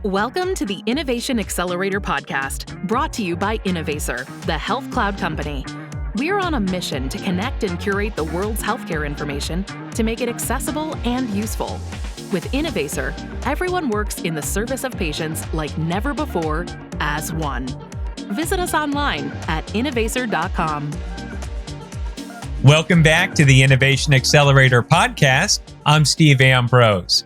Welcome to the Innovation Accelerator podcast, brought to you by Innovacer, the health cloud company. We're on a mission to connect and curate the world's healthcare information to make it accessible and useful. With Innovacer, everyone works in the service of patients like never before as one. Visit us online at innovacer.com. Welcome back to the Innovation Accelerator podcast. I'm Steve Ambrose.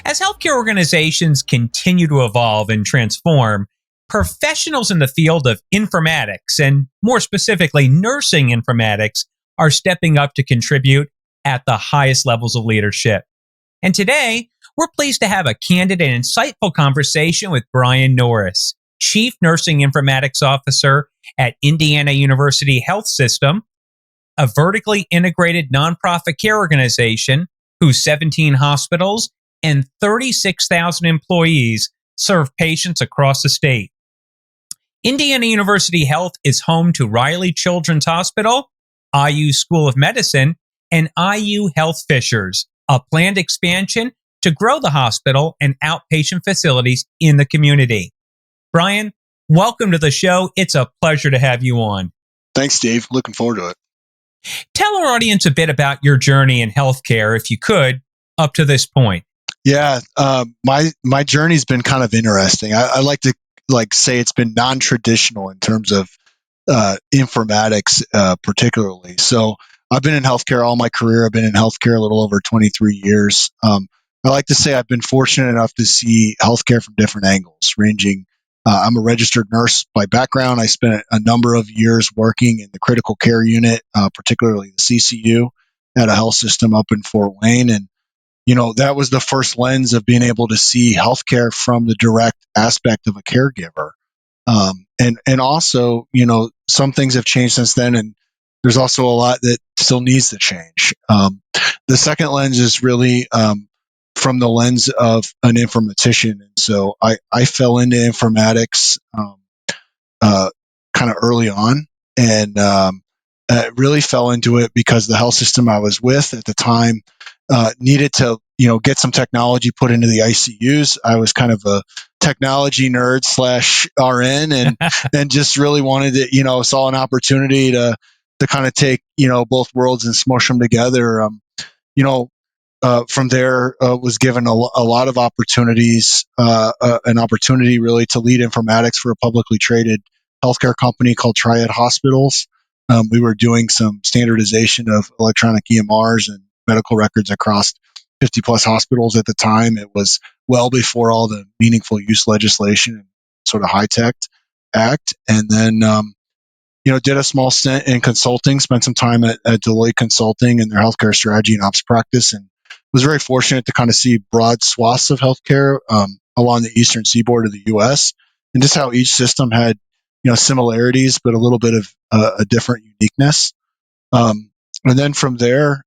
As healthcare organizations continue to evolve and transform, professionals in the field of informatics, and more specifically nursing informatics, are stepping up to contribute at the highest levels of leadership. And today, we're pleased to have a candid and insightful conversation with Brian Norris, Chief Nursing Informatics Officer at Indiana University Health System, a vertically integrated nonprofit care organization whose 17 hospitals and 36,000 employees serve patients across the state. Indiana University Health is home to Riley Children's Hospital, IU School of Medicine, and IU Health Fishers, a planned expansion to grow the hospital and outpatient facilities in the community. Brian, welcome to the show. It's a pleasure to have you on. Thanks, Steve. Looking forward to it. Tell our audience a bit about your journey in healthcare, if you could, up to this point. Yeah, my journey's been kind of interesting. I like to say it's been non-traditional in terms of informatics, particularly. So I've been in healthcare all my career. I've been in healthcare a little over 23 years. I like to say I've been fortunate enough to see healthcare from different angles, ranging. I'm a registered nurse by background. I spent a number of years working in the critical care unit, particularly the CCU, at a health system up in Fort Wayne, and that was the first lens of being able to see healthcare from the direct aspect of a caregiver. And also, some things have changed since then, and there's also a lot that still needs to change. The second lens is really from the lens of an informatician. And so I fell into informatics kind of early on, and really fell into it because the health system I was with at the time needed to, get some technology put into the ICUs. I was kind of a technology nerd / RN, and just really wanted to, saw an opportunity to kind of take, both worlds and smush them together. From there, was given a lot of opportunities, an opportunity really to lead informatics for a publicly traded healthcare company called Triad Hospitals. We were doing some standardization of electronic EMRs and medical records across 50 plus hospitals at the time. It was well before all the meaningful use legislation and sort of high tech act. And then, did a small stint in consulting, spent some time at Deloitte Consulting in their healthcare strategy and ops practice, and was very fortunate to kind of see broad swaths of healthcare along the eastern seaboard of the U.S. and just how each system had, similarities, but a little bit of a different uniqueness. And then from there,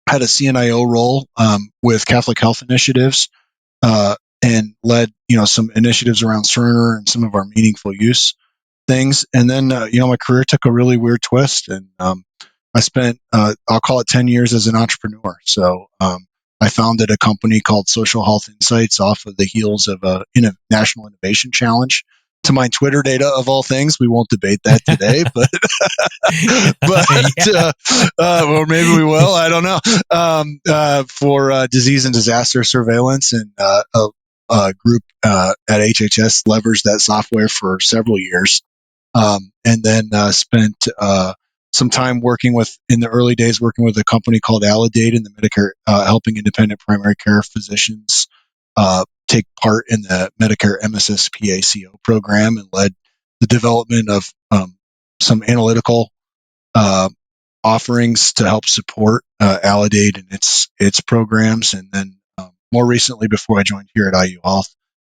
had a CNIO role with Catholic Health Initiatives and led, some initiatives around Cerner and some of our meaningful use things. And then, my career took a really weird twist, and I spent, I'll call it 10 years as an entrepreneur. So I founded a company called Social Health Insights off of the heels of a National Innovation Challenge. To my Twitter data of all things, we won't debate that today, but or maybe we will. I don't know. For disease and disaster surveillance, and a group at HHS leveraged that software for several years, and then spent some time in the early days working with a company called Alidate in the Medicare, helping independent primary care physicians take part in the Medicare MSSP-ACO program, and led the development of some analytical offerings to help support Alidate and its programs. And then more recently, before I joined here at IU Health,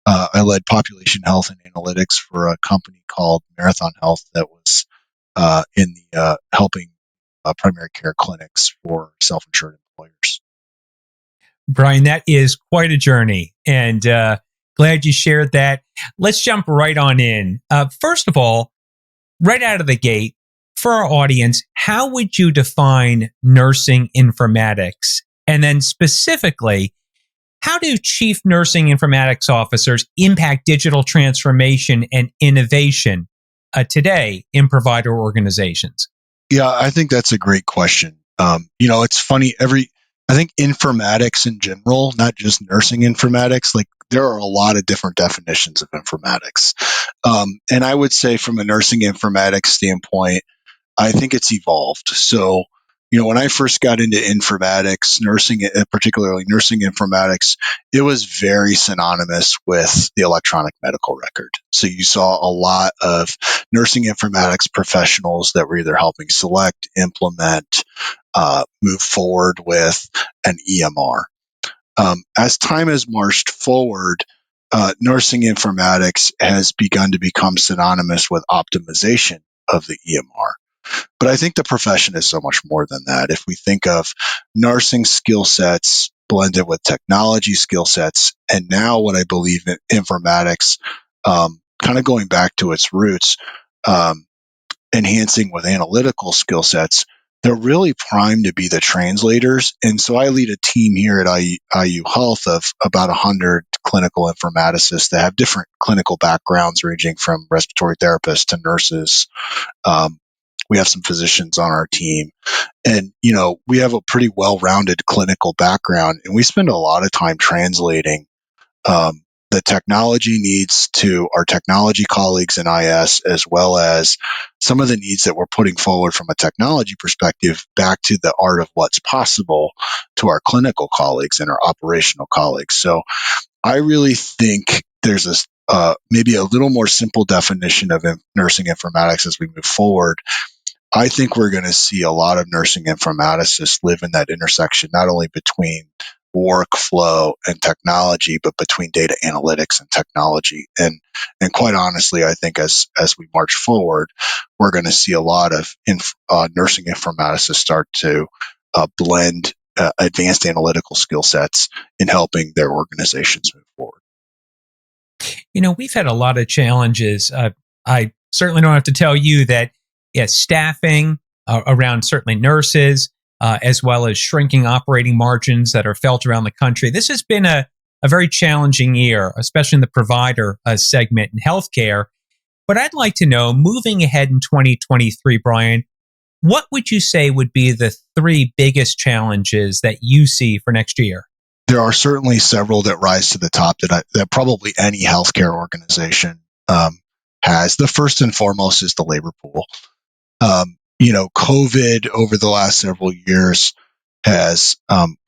I led population health and analytics for a company called Marathon Health that was in the helping primary care clinics for self-insured employers. Brian, that is quite a journey, and glad you shared that. Let's jump right on in. First of all, right out of the gate, for our audience, how would you define nursing informatics? And then specifically, How do chief nursing informatics officers impact digital transformation and innovation today in provider organizations? Yeah, I think that's a great question. It's funny. I think informatics in general, not just nursing informatics, like there are a lot of different definitions of informatics. And I would say from a nursing informatics standpoint, I think it's evolved. So, when I first got into informatics, particularly nursing informatics, it was very synonymous with the electronic medical record. So you saw a lot of nursing informatics professionals that were either helping select, implement, move forward with an EMR. As time has marched forward, nursing informatics has begun to become synonymous with optimization of the EMR. But I think the profession is so much more than that. If we think of nursing skill sets blended with technology skill sets, and now what I believe in informatics, kind of going back to its roots, enhancing with analytical skill sets, they're really primed to be the translators. And so I lead a team here at IU Health of about 100 clinical informaticists that have different clinical backgrounds ranging from respiratory therapists to nurses. We have some physicians on our team, and we have a pretty well-rounded clinical background, and we spend a lot of time translating the technology needs to our technology colleagues in IS, as well as some of the needs that we're putting forward from a technology perspective back to the art of what's possible to our clinical colleagues and our operational colleagues. So I really think there's maybe a little more simple definition of nursing informatics as we move forward. I think we're going to see a lot of nursing informaticists live in that intersection, not only between workflow and technology, but between data analytics and technology. And quite honestly, I think as we march forward, we're going to see a lot of nursing informaticists start to blend advanced analytical skill sets in helping their organizations move forward. We've had a lot of challenges. I certainly don't have to tell you that staffing around certainly nurses, as well as shrinking operating margins that are felt around the country. This has been a very challenging year, especially in the provider segment in healthcare. But I'd like to know, moving ahead in 2023, Brian, what would you say would be the three biggest challenges that you see for next year? There are certainly several that rise to the top that probably any healthcare organization has. The first and foremost is the labor pool. COVID over the last several years has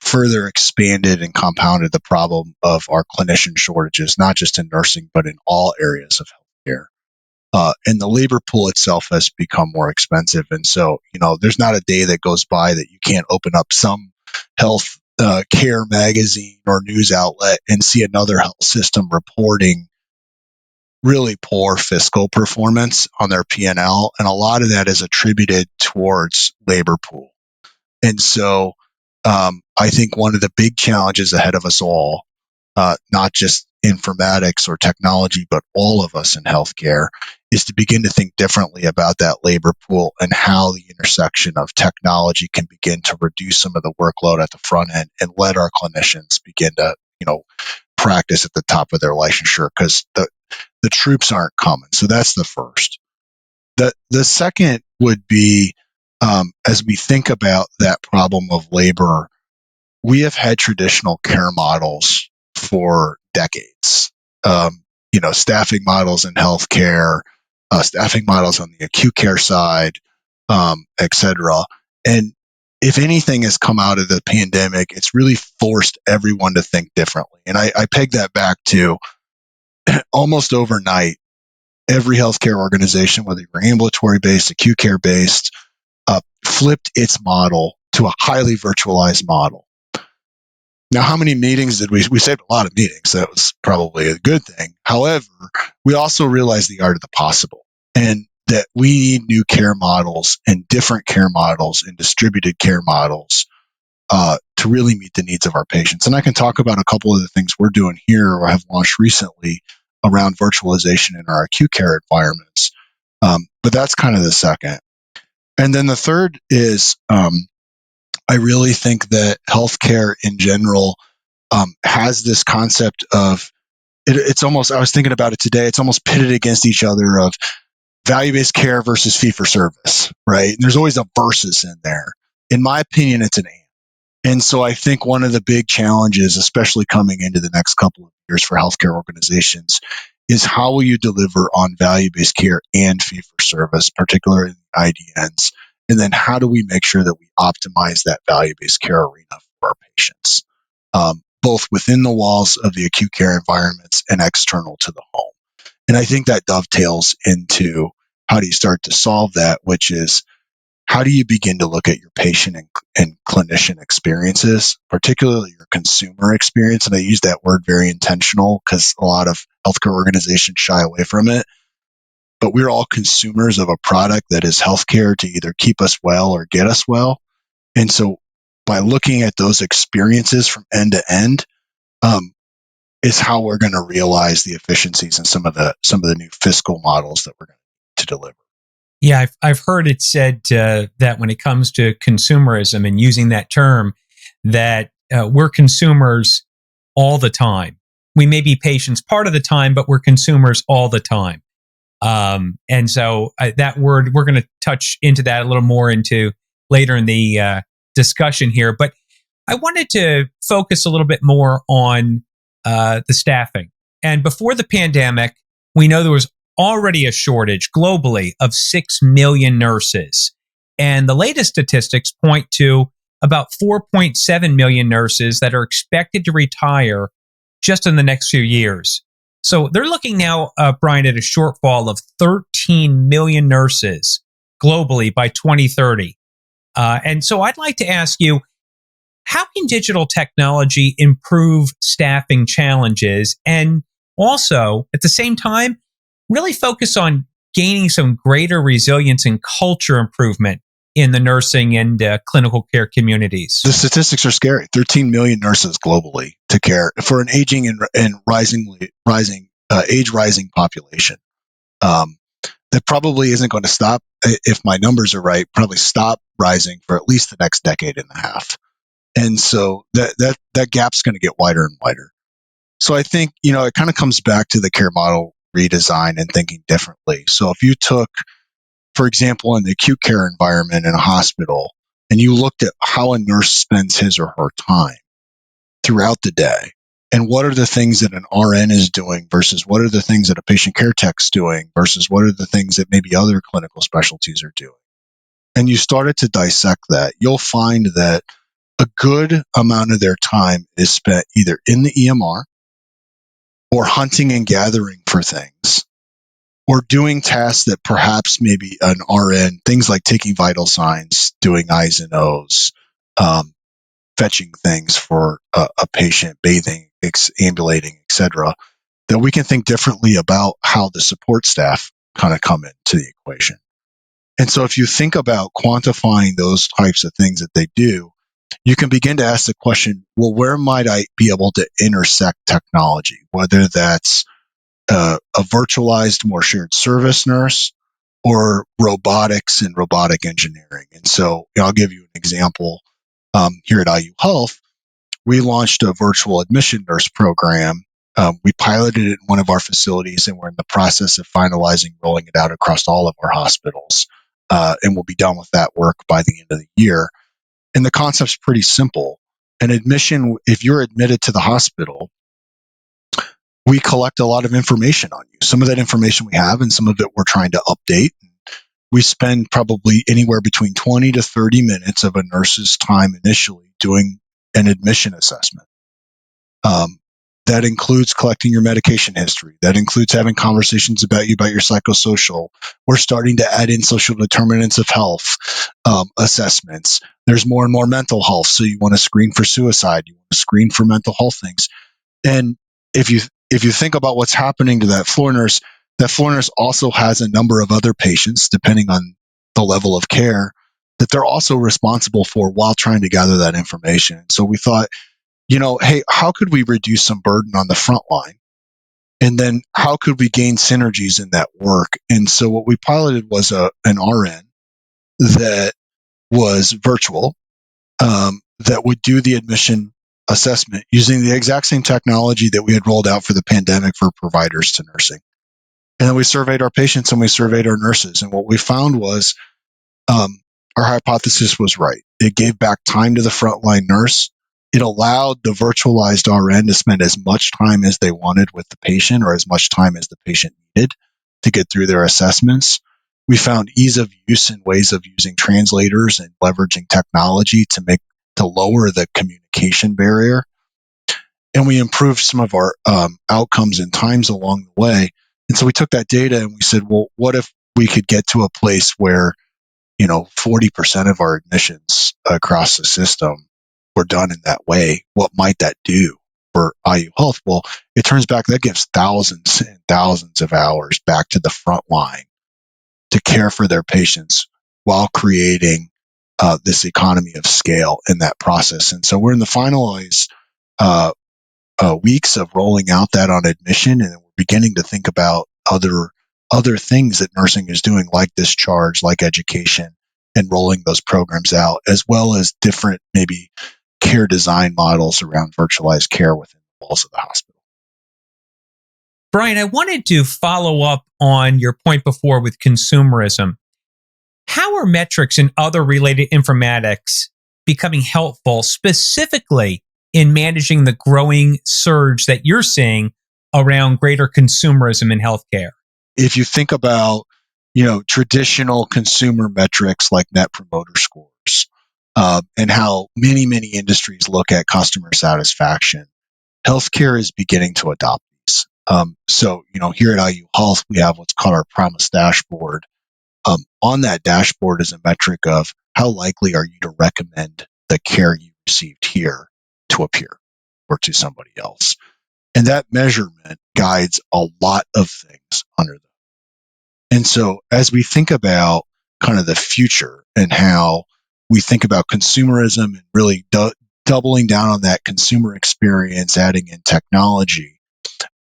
further expanded and compounded the problem of our clinician shortages, not just in nursing, but in all areas of healthcare. And the labor pool itself has become more expensive. And so, there's not a day that goes by that you can't open up some health care magazine or news outlet and see another health system reporting really poor fiscal performance on their P&L, and a lot of that is attributed towards labor pool. And so I think one of the big challenges ahead of us all, not just informatics or technology, but all of us in healthcare, is to begin to think differently about that labor pool and how the intersection of technology can begin to reduce some of the workload at the front end and let our clinicians begin to, practice at the top of their licensure, because the troops aren't coming. So that's the first. The second would be, as we think about that problem of labor, we have had traditional care models for decades. Staffing models in healthcare, staffing models on the acute care side, et cetera. And if anything has come out of the pandemic, it's really forced everyone to think differently. And I peg that back to almost overnight, every healthcare organization, whether you're ambulatory-based, acute care-based, flipped its model to a highly virtualized model. Now, how many meetings did we saved a lot of meetings. That was probably a good thing. However, we also realized the art of the possible, and that we need new care models and different care models and distributed care models to really meet the needs of our patients. And I can talk about a couple of the things we're doing here or have launched recently around virtualization in our acute care environments. But that's kind of the second. And then the third is I really think that healthcare in general has this concept of it's almost, I was thinking about it today, it's almost pitted against each other of value-based care versus fee-for-service, right? And there's always a versus in there. In my opinion, it's an and. And so I think one of the big challenges, especially coming into the next couple of years for healthcare organizations, is how will you deliver on value-based care and fee-for-service, particularly in IDNs? And then how do we make sure that we optimize that value-based care arena for our patients, both within the walls of the acute care environments and external to the home? And I think that dovetails into how do you start to solve that, which is how do you begin to look at your patient and clinician experiences, particularly your consumer experience? And I use that word very intentional because a lot of healthcare organizations shy away from it. But we're all consumers of a product that is healthcare to either keep us well or get us well. And so by looking at those experiences from end to end, is how we're going to realize the efficiencies and some of the new fiscal models that we're going to deliver. Yeah, I've heard it said that when it comes to consumerism and using that term, that we're consumers all the time. We may be patients part of the time, but we're consumers all the time. And so that word, we're going to touch into that a little more into later in the discussion here. But I wanted to focus a little bit more on the staffing. And before the pandemic, we know there was already a shortage globally of 6 million nurses. And the latest statistics point to about 4.7 million nurses that are expected to retire just in the next few years. So they're looking now, Brian, at a shortfall of 13 million nurses globally by 2030. And so I'd like to ask you, how can digital technology improve staffing challenges and also, at the same time, really focus on gaining some greater resilience and culture improvement in the nursing and clinical care communities? The statistics are scary. 13 million nurses globally to care for an aging and rising population. That probably isn't going to stop, if my numbers are right, probably stop rising for at least the next decade and a half. And so that gap's going to get wider and wider. So I think, it kind of comes back to the care model redesign and thinking differently. So if you took, for example, in the acute care environment in a hospital, and you looked at how a nurse spends his or her time throughout the day, and what are the things that an RN is doing versus what are the things that a patient care tech's doing versus what are the things that maybe other clinical specialties are doing, and you started to dissect that, you'll find that a good amount of their time is spent either in the EMR or hunting and gathering for things, or doing tasks that perhaps maybe an RN, things like taking vital signs, doing I's and O's, fetching things for a patient, bathing, ambulating, etc., that we can think differently about how the support staff kind of come into the equation. And so if you think about quantifying those types of things that they do, you can begin to ask the question, well, where might I be able to intersect technology, whether that's a virtualized, more shared service nurse or robotics and robotic engineering. And so I'll give you an example. Here at IU Health, we launched a virtual admission nurse program. We piloted it in one of our facilities, and we're in the process of finalizing rolling it out across all of our hospitals. And we'll be done with that work by the end of the year. And the concept's pretty simple. An admission, if you're admitted to the hospital, we collect a lot of information on you. Some of that information we have, and some of it we're trying to update. We spend probably anywhere between 20 to 30 minutes of a nurse's time initially doing an admission assessment. That includes collecting your medication history. That includes having conversations about you, about your psychosocial. We're starting to add in social determinants of health assessments. There's more and more mental health. So you want to screen for suicide. You want to screen for mental health things. And if you think about what's happening to that floor nurse also has a number of other patients, depending on the level of care, that they're also responsible for while trying to gather that information. So we thought, hey, how could we reduce some burden on the front line? And then how could we gain synergies in that work? And so what we piloted was an RN that was virtual, that would do the admission assessment using the exact same technology that we had rolled out for the pandemic for providers to nursing. And then we surveyed our patients and we surveyed our nurses. And what we found was our hypothesis was right. It gave back time to the frontline nurse. It allowed the virtualized RN to spend as much time as they wanted with the patient or as much time as the patient needed to get through their assessments. We found ease of use and ways of using translators and leveraging technology to lower the communication barrier. And we improved some of our outcomes and times along the way. And so we took that data and we said, well, what if we could get to a place where 40% of our admissions across the system were done in that way? What might that do for IU Health? Well, it turns back that gives thousands and thousands of hours back to the front line to care for their patients while creating this economy of scale in that process. And so we're in the finalized weeks of rolling out that on admission, and we're beginning to think about other things that nursing is doing, like discharge, like education, and rolling those programs out, as well as different maybe care design models around virtualized care within the walls of the hospital. Brian, I wanted to follow up on your point before with consumerism. How are metrics and other related informatics becoming helpful specifically in managing the growing surge that you're seeing around greater consumerism in healthcare? If you think about, traditional consumer metrics like net promoter scores, and how many industries look at customer satisfaction, healthcare is beginning to adopt these. So, here at IU Health, we have what's called our Promise Dashboard. On that dashboard is a metric of how likely are you to recommend the care you received here to a peer or to somebody else. And that measurement guides a lot of things under them. And so as we think about kind of the future and how we think about consumerism and really doubling down on that consumer experience, adding in technology,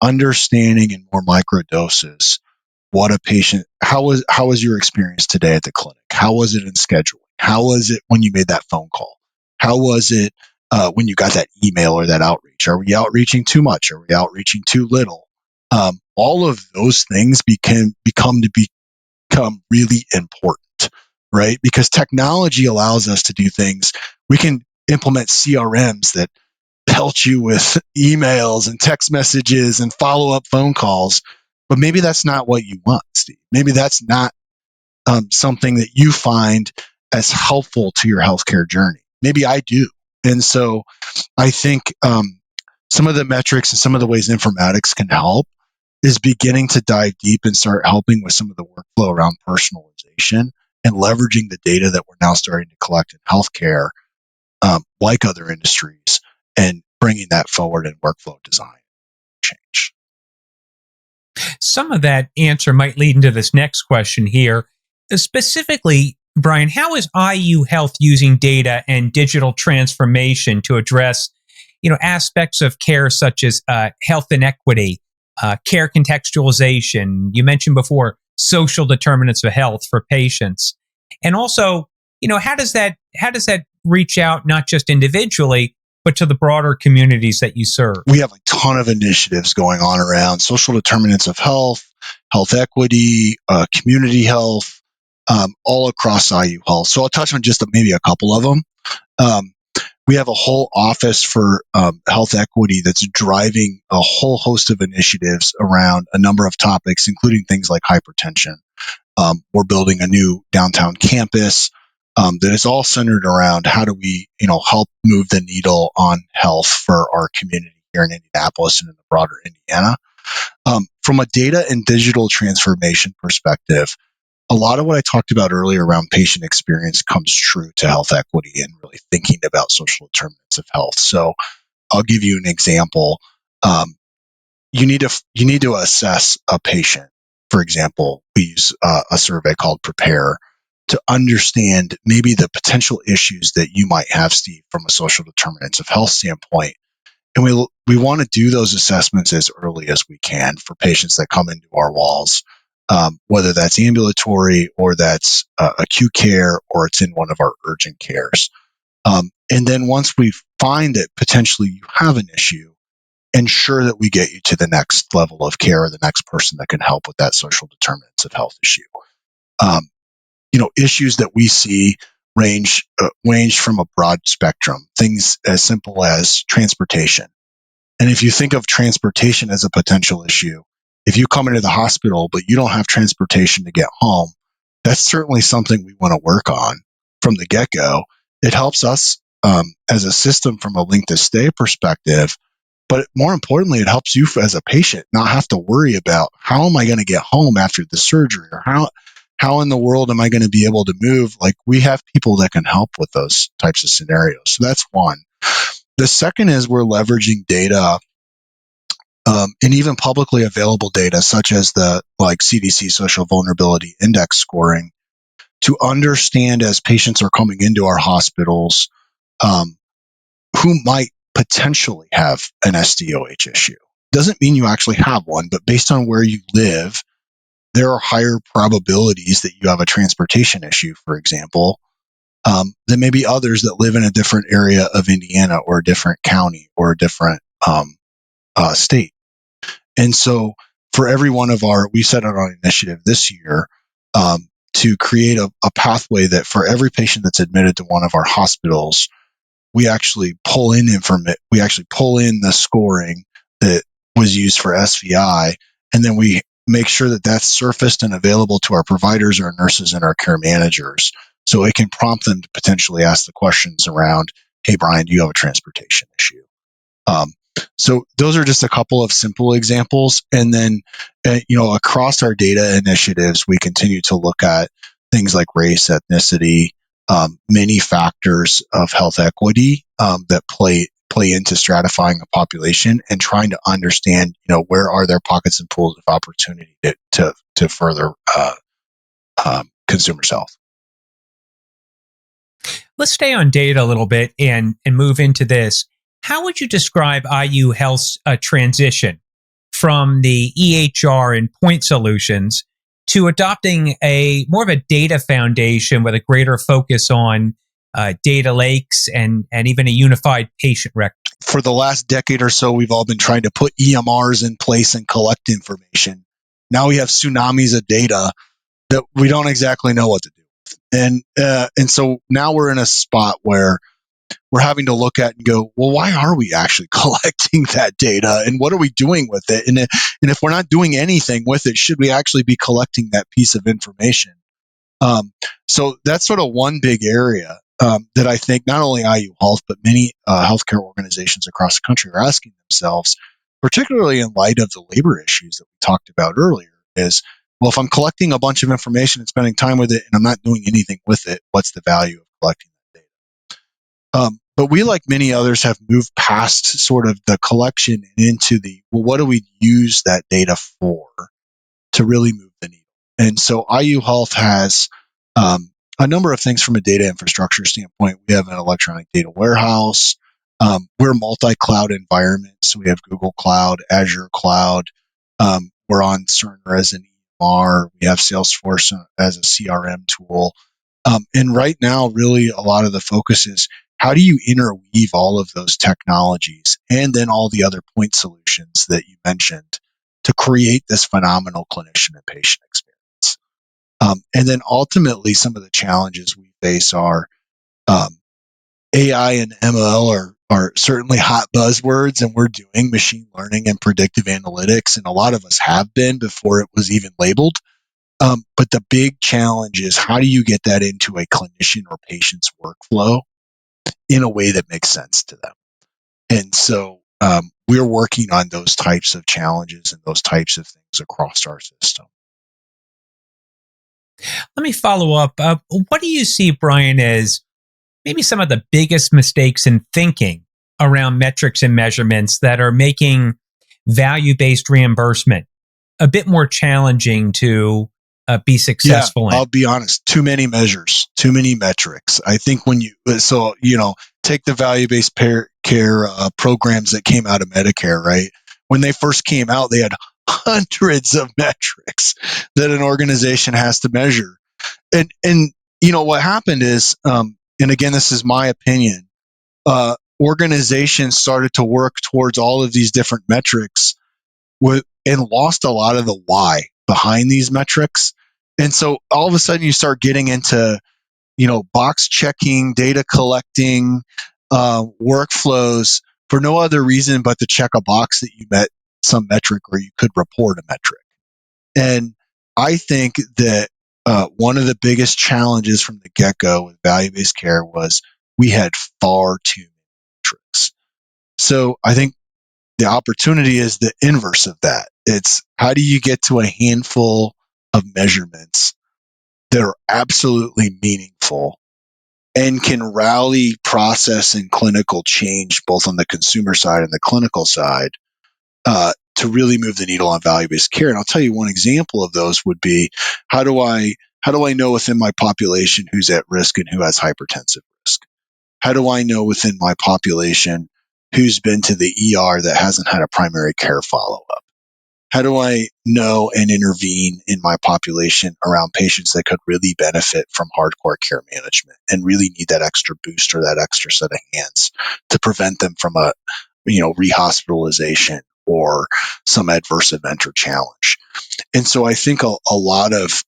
understanding in more micro doses what a patient, how was your experience today at the clinic? How was it in scheduling? How was it when you made that phone call? How was it when you got that email or that outreach? Are we outreaching too much? Are we outreaching too little? All of those things become really important, right? Because technology allows us to do things. We can implement CRMs that pelt you with emails and text messages and follow-up phone calls, but maybe that's not what you want, Steve. Maybe that's not something that you find as helpful to your healthcare journey. Maybe I do. And so I think some of the metrics and some of the ways informatics can help is beginning to dive deep and start helping with some of the workflow around personalization and leveraging the data that we're now starting to collect in healthcare, like other industries, and bringing that forward in workflow design change. Some of that answer might lead into this next question here. Specifically, Brian, how is IU Health using data and digital transformation to address, aspects of care such as health inequity, care contextualization? You mentioned before social determinants of health for patients, and also, how does that reach out not just individually but to the broader communities that you serve? We have a ton of initiatives going on around social determinants of health, health equity, community health, all across IU Health. So I'll touch on just maybe a couple of them. We have a whole office for health equity that's driving a whole host of initiatives around a number of topics, including things like hypertension. We're building a new downtown campus that is all centered around how do we, help move the needle on health for our community here in Indianapolis and in the broader Indiana. From a data and digital transformation perspective, a lot of what I talked about earlier around patient experience comes true to health equity and really thinking about social determinants of health. So I'll give you an example. You need to assess a patient. For example, we use a survey called Prepare to understand maybe the potential issues that you might have, Steve, from a social determinants of health standpoint. And we want to do those assessments as early as we can for patients that come into our walls, whether that's ambulatory or that's acute care or it's in one of our urgent cares. And then once we've find that potentially you have an issue, ensure that we get you to the next level of care or the next person that can help with that social determinants of health issue. Issues that we see range from a broad spectrum, things as simple as transportation. And if you think of transportation as a potential issue, if you come into the hospital but you don't have transportation to get home, that's certainly something we want to work on from the get-go. It helps us as a system from a length of stay perspective, but more importantly, it helps you as a patient not have to worry about how am I going to get home after the surgery, or how in the world am I going to be able to move? Like, we have people that can help with those types of scenarios. So that's one. The second is we're leveraging data and even publicly available data, such as the CDC Social Vulnerability Index scoring, to understand as patients are coming into our hospitals who might potentially have an SDOH issue. Doesn't mean you actually have one, but based on where you live, there are higher probabilities that you have a transportation issue, for example, than maybe others that live in a different area of Indiana or a different county or a different state. And so for every one of we set out an initiative this year to create a pathway that for every patient that's admitted to one of our hospitals, we actually pull in the scoring that was used for SVI, and then we make sure that that's surfaced and available to our providers, our nurses, and our care managers, so it can prompt them to potentially ask the questions around, hey, Brian, do you have a transportation issue? So those are just a couple of simple examples. And then, across our data initiatives, we continue to look at things like race, ethnicity, many factors of health equity that play into stratifying a population and trying to understand, where are there pockets and pools of opportunity to further consumers' health. Let's stay on data a little bit and move into this. How would you describe IU Health's transition from the EHR and point solutions to adopting more of a data foundation with a greater focus on data lakes and even a unified patient record? For the last decade or so, we've all been trying to put EMRs in place and collect information. Now we have tsunamis of data that we don't exactly know what to do. And so now we're in a spot where we're having to look at and go, well, why are we actually collecting that data, and what are we doing with it? And if we're not doing anything with it, should we actually be collecting that piece of information? So that's sort of one big area that I think not only IU Health, but many healthcare organizations across the country are asking themselves, particularly in light of the labor issues that we talked about earlier, is, well, if I'm collecting a bunch of information and spending time with it and I'm not doing anything with it, what's the value of collecting that data? But we, like many others, have moved past sort of the collection and into what do we use that data for to really move the needle? And so IU Health has a number of things from a data infrastructure standpoint. We have an electronic data warehouse. We're a multi-cloud environment, so we have Google Cloud, Azure Cloud. We're on Cerner as an EMR. We have Salesforce as a CRM tool. And right now, really, a lot of the focus is, how do you interweave all of those technologies and then all the other point solutions that you mentioned to create this phenomenal clinician and patient experience? And then ultimately, some of the challenges we face are AI and ML are certainly hot buzzwords, and we're doing machine learning and predictive analytics, and a lot of us have been before it was even labeled. But the big challenge is, how do you get that into a clinician or patient's workflow in a way that makes sense to them? And so we're working on those types of challenges and those types of things across our system. Let me follow up. What do you see, Brian, as maybe some of the biggest mistakes in thinking around metrics and measurements that are making value-based reimbursement a bit more challenging to be successful in? I'll be honest, too many measures, too many metrics. I think take the value-based care programs that came out of Medicare, right? When they first came out, they had hundreds of metrics that an organization has to measure. And what happened is, and again, this is my opinion, organizations started to work towards all of these different metrics and lost a lot of the why behind these metrics. And so all of a sudden you start getting into, box checking, data collecting, workflows for no other reason but to check a box that you met some metric or you could report a metric. And I think that one of the biggest challenges from the get-go with value-based care was we had far too many metrics. So I think the opportunity is the inverse of that. It's how do you get to a handful of measurements that are absolutely meaningful and can rally process and clinical change both on the consumer side and the clinical side to really move the needle on value-based care. And I'll tell you one example of those would be how do I know within my population who's at risk and who has hypertensive risk? How do I know within my population who's been to the ER that hasn't had a primary care follow-up? How do I know and intervene in my population around patients that could really benefit from hardcore care management and really need that extra boost or that extra set of hands to prevent them from a, rehospitalization or some adverse event or challenge? And so I think a lot of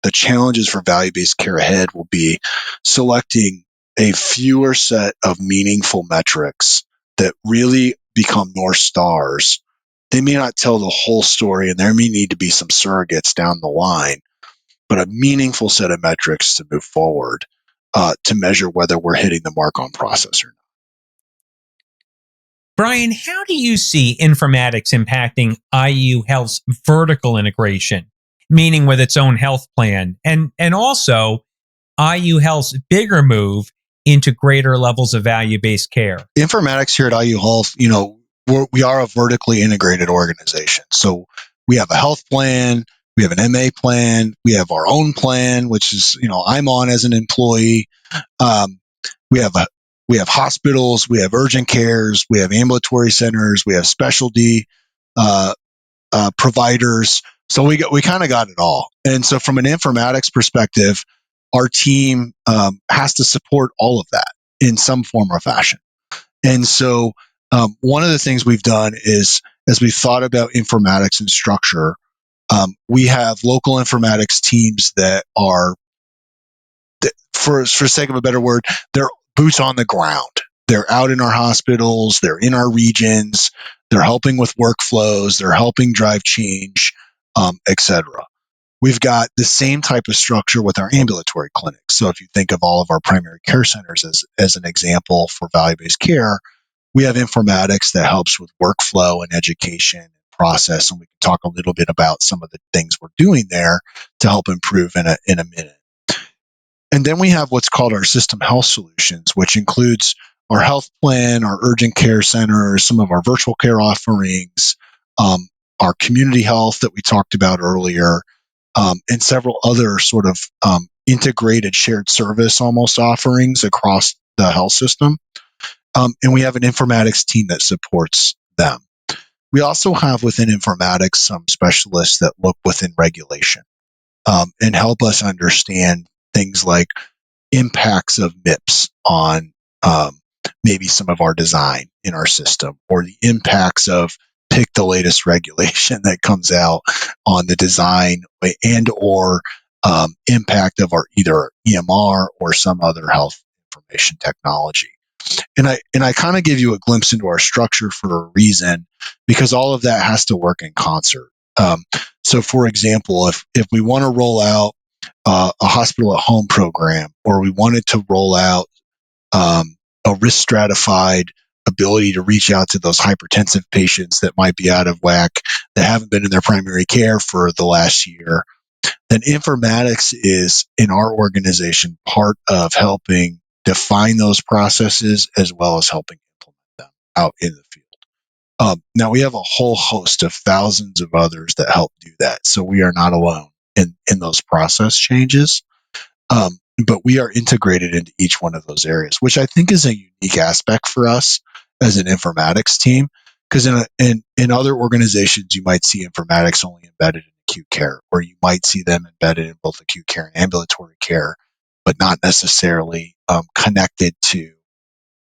the challenges for value-based care ahead will be selecting a fewer set of meaningful metrics that really become North Stars. They may not tell the whole story, and there may need to be some surrogates down the line, but a meaningful set of metrics to move forward to measure whether we're hitting the mark on process or not. Brian, how do you see informatics impacting IU Health's vertical integration, meaning with its own health plan, and also IU Health's bigger move into greater levels of value-based care? Informatics here at IU Health, we are a vertically integrated organization. So we have a health plan, we have an MA plan, we have our own plan, which is, I'm on as an employee. We have hospitals, we have urgent cares, we have ambulatory centers, we have specialty providers. So we kind of got it all. And so from an informatics perspective, our team has to support all of that in some form or fashion. And so one of the things we've done is, as we've thought about informatics and structure, we have local informatics teams that are, for sake of a better word, they're boots on the ground. They're out in our hospitals, they're in our regions, they're helping with workflows, they're helping drive change, et cetera. We've got the same type of structure with our ambulatory clinics. So if you think of all of our primary care centers as an example for value-based care, we have informatics that helps with workflow and education and process. And we can talk a little bit about some of the things we're doing there to help improve in a minute. And then we have what's called our system health solutions, which includes our health plan, our urgent care centers, some of our virtual care offerings, our community health that we talked about earlier, and several other sort of integrated shared service almost offerings across the health system. And we have an informatics team that supports them. We also have within informatics some specialists that look within regulation and help us understand things like impacts of MIPS on maybe some of our design in our system, or the impacts of pick the latest regulation that comes out on the design and or impact of our either EMR or some other health information technology. And I kind of give you a glimpse into our structure for a reason, because all of that has to work in concert. So for example, if we want to roll out a hospital at home program, or we wanted to roll out a risk stratified ability to reach out to those hypertensive patients that might be out of whack, that haven't been in their primary care for the last year, then informatics is, in our organization, part of helping define those processes as well as helping implement them out in the field. Now, we have a whole host of thousands of others that help do that, so we are not alone in those process changes. But we are integrated into each one of those areas, which I think is a unique aspect for us as an informatics team. Because in other organizations, you might see informatics only embedded in acute care, or you might see them embedded in both acute care and ambulatory care, but not necessarily connected to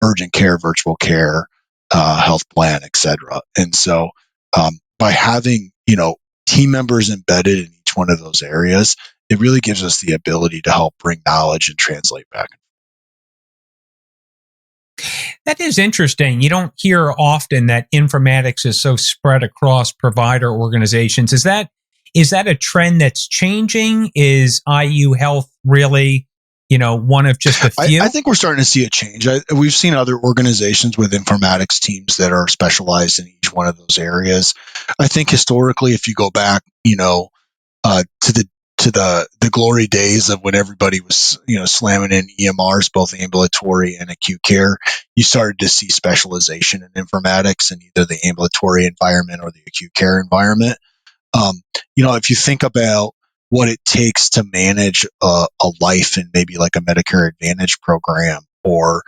urgent care, virtual care, health plan, et cetera. And so by having, team members embedded in each one of those areas, it really gives us the ability to help bring knowledge and translate back. That is interesting. You don't hear often that informatics is so spread across provider organizations. Is that a trend that's changing? Is IU Health really, one of just a few? I think we're starting to see a change. We've seen other organizations with informatics teams that are specialized in each one of those areas. I think historically, if you go back, to the glory days of when everybody was, slamming in EMRs, both ambulatory and acute care, you started to see specialization in informatics in either the ambulatory environment or the acute care environment. If you think about what it takes to manage a life in maybe like a Medicare Advantage program or,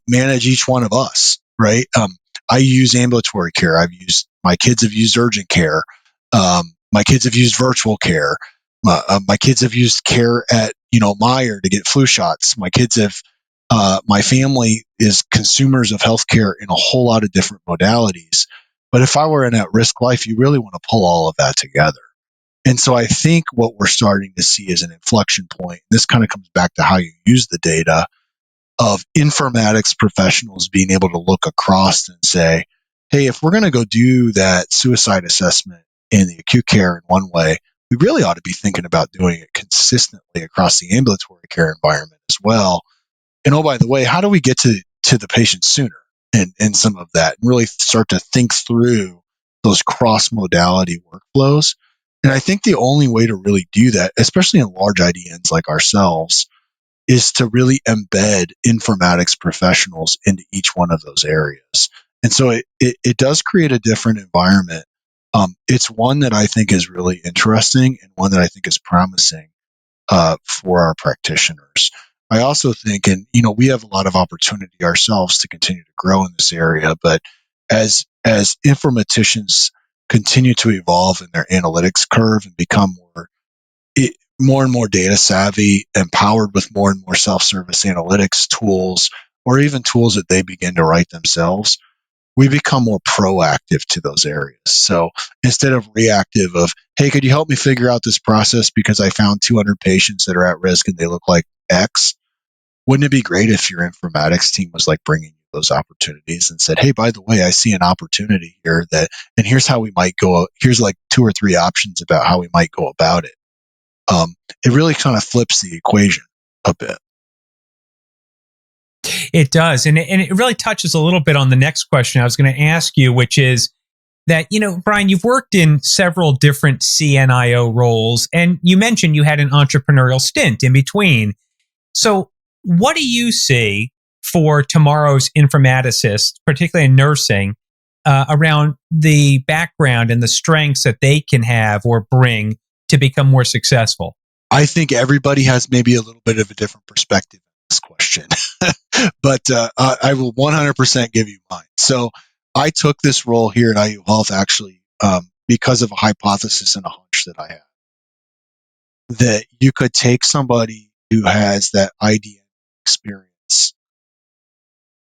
manage each one of us, right? I use ambulatory care. My kids have used urgent care. My kids have used virtual care. My kids have used care at, Meyer to get flu shots. My family is consumers of healthcare in a whole lot of different modalities. But if I were in at-risk life, you really want to pull all of that together. And so I think what we're starting to see is an inflection point. This kind of comes back to how you use the data of informatics professionals being able to look across and say, hey, if we're going to go do that suicide assessment in the acute care in one way, we really ought to be thinking about doing it consistently across the ambulatory care environment as well. And oh, by the way, how do we get to the patient sooner and some of that and really start to think through those cross-modality workflows? And I think the only way to really do that, especially in large IDNs like ourselves, is to really embed informatics professionals into each one of those areas. And so it does create a different environment. It's one that I think is really interesting and one that I think is promising for our practitioners. I also think, and we have a lot of opportunity ourselves to continue to grow in this area, but as informaticians continue to evolve in their analytics curve and become more and more data savvy, empowered with more and more self-service analytics tools, or even tools that they begin to write themselves, we become more proactive to those areas. So instead of reactive of, hey, could you help me figure out this process because I found 200 patients that are at risk and they look like X? Wouldn't it be great if your informatics team was like bringing you those opportunities and said, hey, by the way, I see an opportunity here and here's how we might go. Here's like 2 or 3 options about how we might go about it. It really kind of flips the equation a bit. It does. And it really touches a little bit on the next question I was going to ask you, which is that, Brian, you've worked in several different CNIO roles, and you mentioned you had an entrepreneurial stint in between. So what do you see for tomorrow's informaticists, particularly in nursing, around the background and the strengths that they can have or bring to become more successful? I think everybody has maybe a little bit of a different perspective on this question, but I will 100% give you mine. So I took this role here at IU Health actually because of a hypothesis and a hunch that I had, that you could take somebody who has that IDN experience,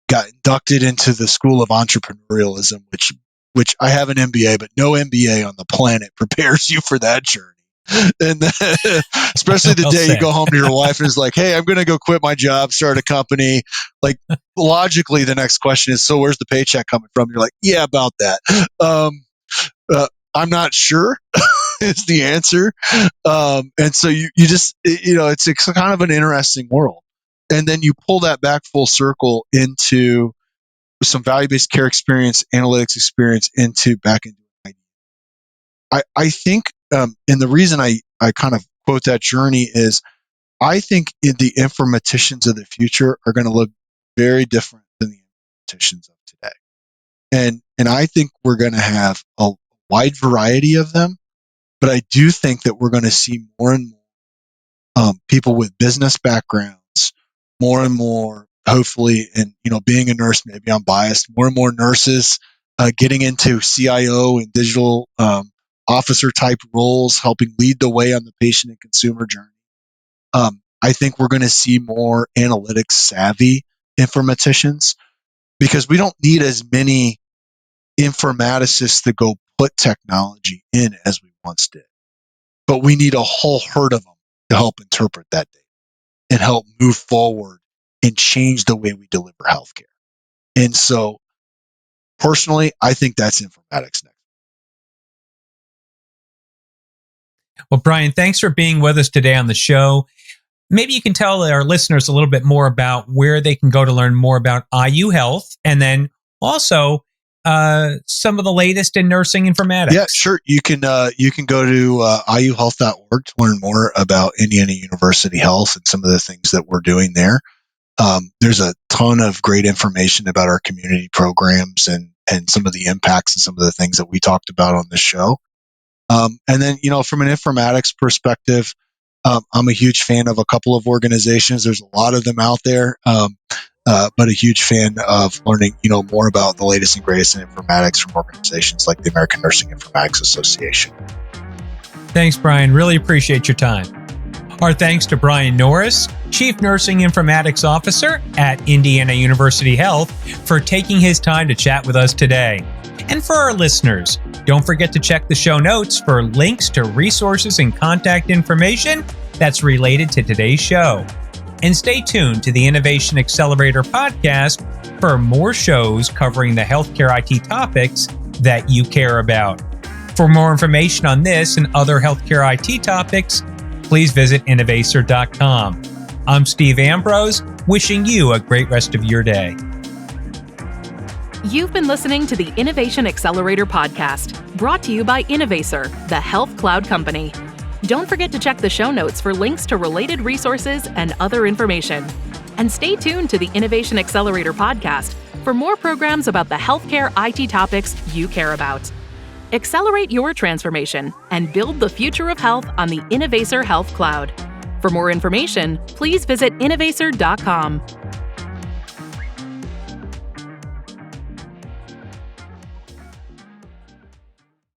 got inducted into the School of Entrepreneurialism, which I have an MBA, but no MBA on the planet prepares you for that journey. And especially the day you go home to your wife and is like, hey, I'm going to go quit my job, start a company. Like logically, the next question is, so where's the paycheck coming from? You're like, yeah, about that. I'm not sure is the answer. And so you just, it's kind of an interesting world. And then you pull that back full circle into some value-based care experience, analytics experience back into IT. I think, and the reason I kind of quote that journey is I think the informaticians of the future are going to look very different than the informaticians of today. And I think we're going to have a wide variety of them, but I do think that we're going to see more and more people with business backgrounds, more and more, hopefully, and being a nurse, maybe I'm biased, more and more nurses getting into CIO and digital officer type roles, helping lead the way on the patient and consumer journey. I think we're going to see more analytics savvy informaticians, because we don't need as many informaticists to go put technology in as we once did. But we need a whole herd of them to help interpret that data and help move forward and change the way we deliver healthcare. And so, personally, I think that's informatics next. Well, Brian, thanks for being with us today on the show. Maybe you can tell our listeners a little bit more about where they can go to learn more about IU Health, and then also some of the latest in nursing informatics. Yeah, sure. You can go to iuhealth.org to learn more about Indiana University Health and some of the things that we're doing there. There's a ton of great information about our community programs and some of the impacts and some of the things that we talked about on this show. And then, from an informatics perspective, I'm a huge fan of a couple of organizations. There's a lot of them out there, but a huge fan of learning, more about the latest and greatest in informatics from organizations like the American Nursing Informatics Association. Thanks, Brian. Really appreciate your time. Our thanks to Brian Norris, Chief Nursing Informatics Officer at Indiana University Health, for taking his time to chat with us today. And for our listeners, don't forget to check the show notes for links to resources and contact information that's related to today's show. And stay tuned to the Innovation Accelerator podcast for more shows covering the healthcare IT topics that you care about. For more information on this and other healthcare IT topics, please visit innovacer.com. I'm Steve Ambrose, wishing you a great rest of your day. You've been listening to the Innovation Accelerator podcast, brought to you by Innovacer, the health cloud company. Don't forget to check the show notes for links to related resources and other information. And stay tuned to the Innovation Accelerator podcast for more programs about the healthcare IT topics you care about. Accelerate your transformation and build the future of health on the Innovacer Health Cloud. For more information, please visit innovacer.com.